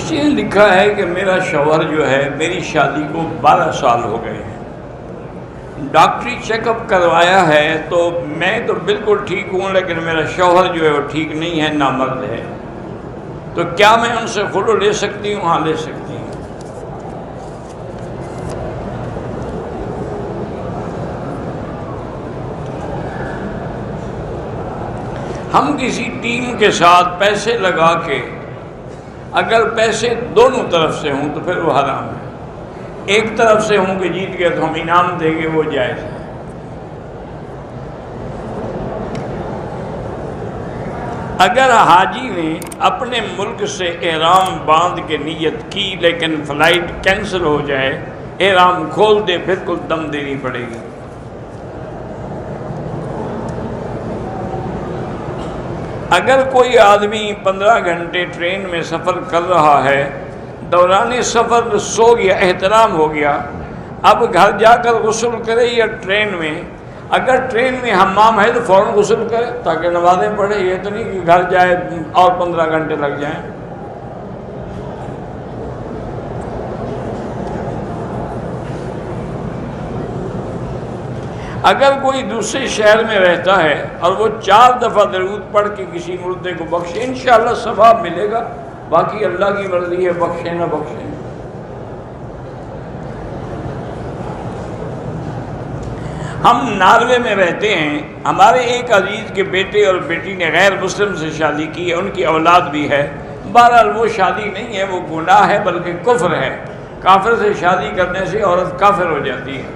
کسی نے لکھا ہے کہ میرا شوہر جو ہے میری شادی کو 12 سال ہو گئے ہیں، ڈاکٹری چیک اپ کروایا ہے تو میں تو بالکل ٹھیک ہوں، لیکن میرا شوہر جو ہے وہ ٹھیک نہیں ہے، نامرد ہے، تو کیا میں ان سے خلو لے سکتی ہوں؟ ہاں لے سکتی ہوں۔ ہم کسی ٹیم کے ساتھ پیسے لگا کے اگر پیسے دونوں طرف سے ہوں تو پھر وہ حرام ہے۔ ایک طرف سے ہوں کہ جیت گئے تو ہم انعام دیں گے، وہ جائز ہے۔ اگر حاجی نے اپنے ملک سے احرام باندھ کے نیت کی لیکن فلائٹ کینسل ہو جائے، احرام کھول دے، بالکل دم دینی پڑے گی۔ اگر کوئی آدمی 15 گھنٹے ٹرین میں سفر کر رہا ہے، دوران سفر سو گیا، احترام ہو گیا، اب گھر جا کر غسل کرے یا ٹرین میں؟ اگر ٹرین میں حمام ہے تو فوراً غسل کرے تاکہ نمازیں پڑھے، یہ تو نہیں کہ گھر جائے اور 15 گھنٹے لگ جائیں۔ اگر کوئی دوسرے شہر میں رہتا ہے اور وہ 4 دفعہ درود پڑھ کے کسی مردے کو بخشے، انشاءاللہ ثواب ملے گا، باقی اللہ کی مرضی ہے، بخشے نہ بخشے۔ ہم ناروے میں رہتے ہیں، ہمارے ایک عزیز کے بیٹے اور بیٹی نے غیر مسلم سے شادی کی ہے، ان کی اولاد بھی ہے، بہرحال وہ شادی نہیں ہے، وہ گناہ ہے بلکہ کفر ہے۔ کافر سے شادی کرنے سے عورت کافر ہو جاتی ہے۔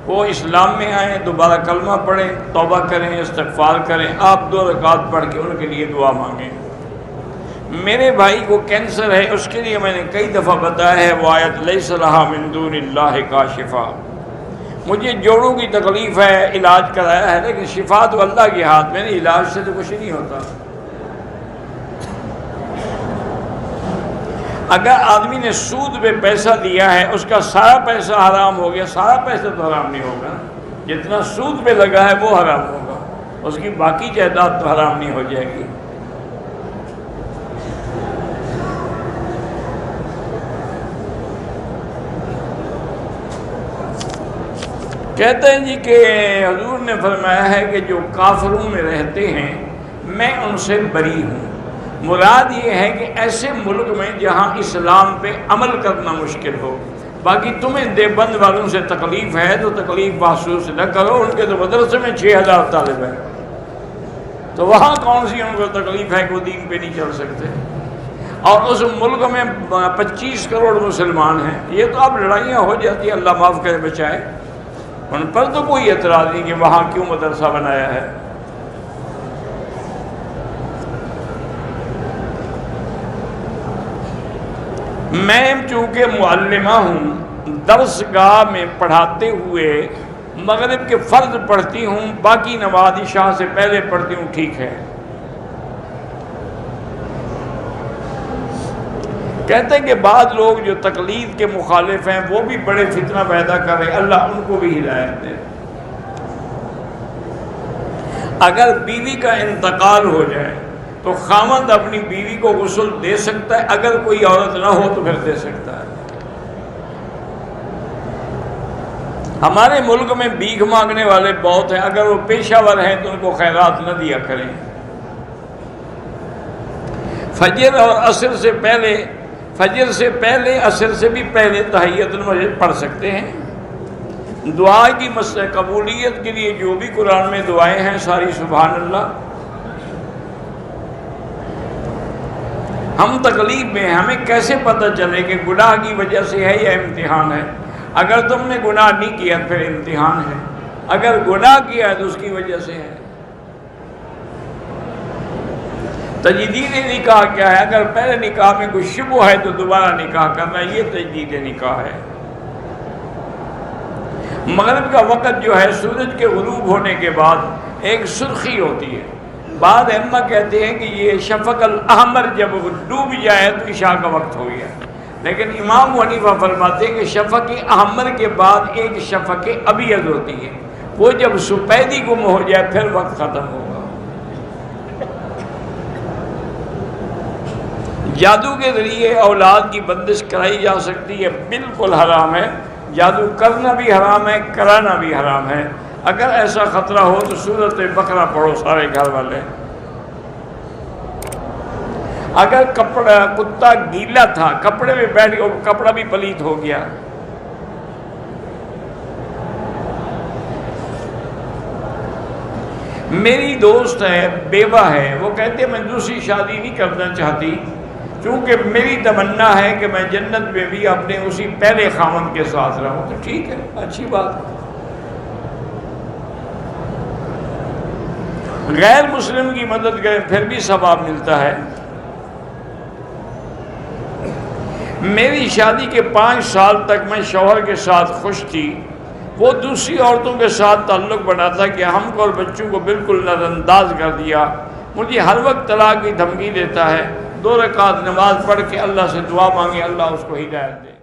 وہ اسلام میں آئیں، دوبارہ کلمہ پڑھیں، توبہ کریں، استغفار کریں، آپ 2 رکعت پڑھ کے ان کے لیے دعا مانگیں۔ میرے بھائی کو کینسر ہے، اس کے لیے میں نے کئی دفعہ بتایا ہے وہ آیت لیس لہا من دون اللہ کاشفا۔ مجھے جوڑوں کی تکلیف ہے، علاج کرایا ہے، لیکن شفا تو اللہ کے ہاتھ میں، علاج سے تو کچھ نہیں ہوتا۔ اگر آدمی نے سود پہ پیسہ دیا ہے، اس کا سارا پیسہ حرام ہو گیا، سارا پیسہ تو حرام نہیں ہوگا، جتنا سود پہ لگا ہے وہ حرام ہوگا، اس کی باقی جائیداد تو حرام نہیں ہو جائے گی۔ کہتے ہیں جی کہ حضور نے فرمایا ہے کہ جو کافروں میں رہتے ہیں میں ان سے بری ہوں۔ مراد یہ ہے کہ ایسے ملک میں جہاں اسلام پہ عمل کرنا مشکل ہو۔ باقی تمہیں دیوبند والوں سے تکلیف ہے تو تکلیف محسوس نہ کرو، ان کے تو مدرسے میں 6000 طالب ہیں، تو وہاں کون سی ان کو تکلیف ہے کہ وہ دین پہ نہیں چل سکتے؟ اور اس ملک میں 25 کروڑ مسلمان ہیں، یہ تو اب لڑائیاں ہو جاتی ہیں، اللہ معاف کرے بچائے، ان پر تو کوئی اعتراض نہیں کہ وہاں کیوں مدرسہ بنایا ہے۔ میں چونکہ معلمہ ہوں، درس گاہ میں پڑھاتے ہوئے مغرب کے فرض پڑھتی ہوں، باقی نماز عشاء سے پہلے پڑھتی ہوں، ٹھیک ہے؟ کہتے ہیں کہ بعض لوگ جو تقلید کے مخالف ہیں وہ بھی بڑے فتنہ پیدا کر رہے، اللہ ان کو بھی ہدایت دے۔ اگر بیوی کا انتقال ہو جائے تو خاوند اپنی بیوی کو غسل دے سکتا ہے، اگر کوئی عورت نہ ہو تو پھر دے سکتا ہے۔ ہمارے ملک میں بھیک مانگنے والے بہت ہیں، اگر وہ پیشہ ور ہیں تو ان کو خیرات نہ دیا کریں۔ فجر اور عصر سے پہلے، فجر سے پہلے، عصر سے بھی پہلے تحیت المسجد پڑھ سکتے ہیں۔ دعا کی قبولیت کے لیے جو بھی قرآن میں دعائیں ہیں ساری سبحان اللہ۔ ہم تکلیف میں ہیں، ہمیں کیسے پتہ چلے کہ گناہ کی وجہ سے ہے یا امتحان ہے؟ اگر تم نے گناہ نہیں کیا پھر امتحان ہے، اگر گناہ کیا ہے تو اس کی وجہ سے ہے۔ تجدید نکاح کیا ہے؟ اگر پہلے نکاح میں کوئی شبہ ہے تو دوبارہ نکاح کرنا، یہ تجدید نکاح ہے۔ مغرب کا وقت جو ہے سورج کے غروب ہونے کے بعد ایک سرخی ہوتی ہے، بعض ائمہ کہتے ہیں کہ یہ شفق الاحمر جب ڈوب جائے تو عشاء کا وقت ہو گیا، لیکن امام حنیفہ فرماتے ہیں کہ شفق احمر کے بعد ایک شفق ابیض ہوتی ہے، وہ جب سپیدی گم ہو جائے پھر وقت ختم ہوگا۔ جادو کے ذریعے اولاد کی بندش کرائی جا سکتی ہے، بالکل حرام ہے۔ جادو کرنا بھی حرام ہے، کرانا بھی حرام ہے۔ اگر ایسا خطرہ ہو تو سورۃ بقرہ پڑھو سارے گھر والے۔ اگر کتا گیلا تھا، کپڑے میں بیٹھ گیا، کپڑا بھی پلید ہو گیا، میری دوست ہے، بیوہ ہے، وہ کہتے ہیں میں دوسری شادی نہیں کرنا چاہتی کیونکہ میری تمنا ہے کہ میں جنت میں بھی اپنے اسی پہلے خاوند کے ساتھ رہوں۔ تو ٹھیک ہے، اچھی بات ہے۔ غیر مسلم کی مدد کریں پھر بھی ثواب ملتا ہے۔ میری شادی کے 5 سال تک میں شوہر کے ساتھ خوش تھی، وہ دوسری عورتوں کے ساتھ تعلق بناتا کہ ہم کو اور بچوں کو بالکل نظر انداز کر دیا، مجھے ہر وقت طلاق کی دھمکی دیتا ہے۔ 2 رکعت نماز پڑھ کے اللہ سے دعا مانگے، اللہ اس کو ہدایت دے۔